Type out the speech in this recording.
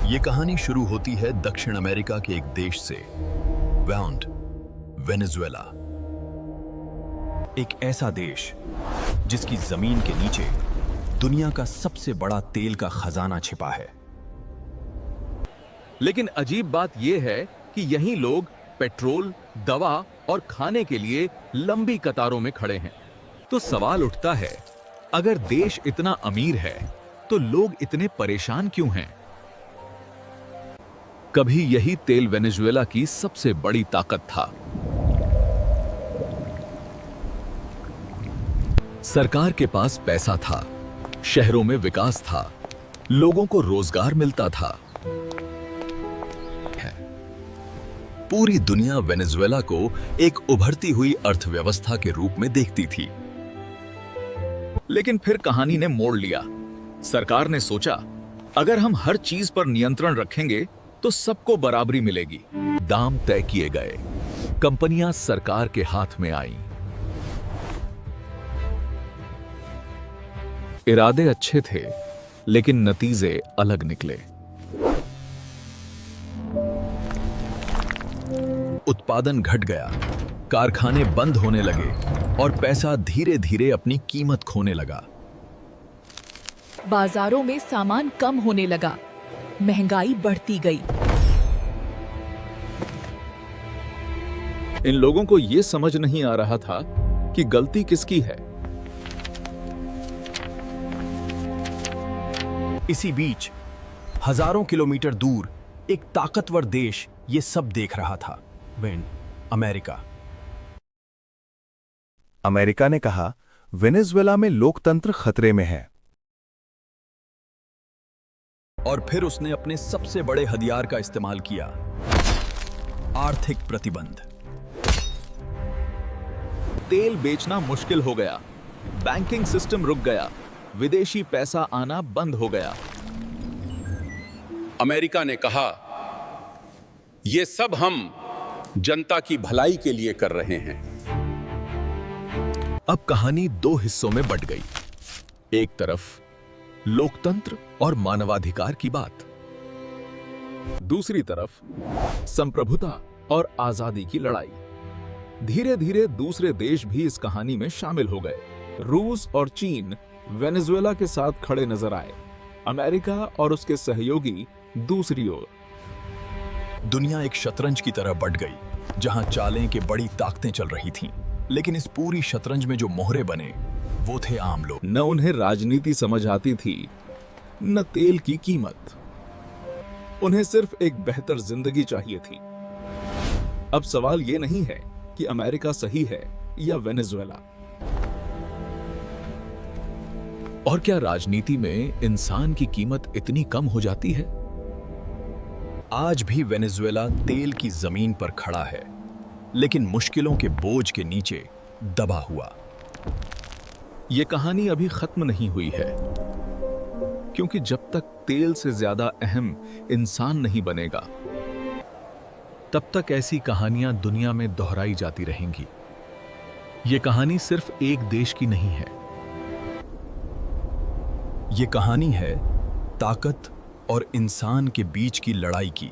ये कहानी शुरू होती है दक्षिण अमेरिका के एक देश से, वेनेजुएला। एक ऐसा देश जिसकी जमीन के नीचे दुनिया का सबसे बड़ा तेल का खजाना छिपा है। लेकिन अजीब बात यह है कि यहीं लोग पेट्रोल, दवा और खाने के लिए लंबी कतारों में खड़े हैं। तो सवाल उठता है, अगर देश इतना अमीर है तो लोग इतने परेशान क्यों हैं? कभी यही तेल वेनेजुएला की सबसे बड़ी ताकत था। सरकार के पास पैसा था, शहरों में विकास था, लोगों को रोजगार मिलता था। पूरी दुनिया वेनेजुएला को एक उभरती हुई अर्थव्यवस्था के रूप में देखती थी। लेकिन फिर कहानी ने मोड़ लिया। सरकार ने सोचा, अगर हम हर चीज पर नियंत्रण रखेंगे तो सबको बराबरी मिलेगी। दाम तय किए गए, कंपनियां सरकार के हाथ में आईं। इरादे अच्छे थे, लेकिन नतीजे अलग निकले। उत्पादन घट गया, कारखाने बंद होने लगे और पैसा धीरे धीरे अपनी कीमत खोने लगा। बाजारों में सामान कम होने लगा, महंगाई बढ़ती गई। इन लोगों को यह समझ नहीं आ रहा था कि गलती किसकी है। इसी बीच हजारों किलोमीटर दूर एक ताकतवर देश ये सब देख रहा था, अमेरिका। अमेरिका ने कहा, वेनेजुएला में लोकतंत्र खतरे में है। और फिर उसने अपने सबसे बड़े हथियार का इस्तेमाल किया, आर्थिक प्रतिबंध। तेल बेचना मुश्किल हो गया, बैंकिंग सिस्टम रुक गया, विदेशी पैसा आना बंद हो गया। अमेरिका ने कहा, यह सब हम जनता की भलाई के लिए कर रहे हैं। अब कहानी दो हिस्सों में बंट गई। एक तरफ लोकतंत्र और मानवाधिकार की बात, दूसरी तरफ संप्रभुता और आजादी की लड़ाई। धीरे धीरे दूसरे देश भी इस कहानी में शामिल हो गए। रूस और चीन वेनेजुएला के साथ खड़े नजर आए, अमेरिका और उसके सहयोगी दूसरी ओर। दुनिया एक शतरंज की तरह बट गई, जहां चालें की बड़ी ताकतें चल रही थीं। लेकिन इस पूरी शतरंज में जो मोहरे बने वो थे आम लोग। न उन्हें राजनीति समझ आती थी, न तेल की कीमत। उन्हें सिर्फ एक बेहतर जिंदगी चाहिए थी। अब सवाल ये नहीं है कि अमेरिका सही है या वेनेजुएला। और क्या राजनीति में इंसान की कीमत इतनी कम हो जाती है? आज भी वेनेजुएला तेल की जमीन पर खड़ा है, लेकिन मुश्किलों के बोझ के नीचे दबा हुआ। यह कहानी अभी खत्म नहीं हुई है, क्योंकि जब तक तेल से ज्यादा अहम इंसान नहीं बनेगा, तब तक ऐसी कहानियां दुनिया में दोहराई जाती रहेंगी। यह कहानी सिर्फ एक देश की नहीं है। यह कहानी है ताकत और इंसान के बीच की लड़ाई की।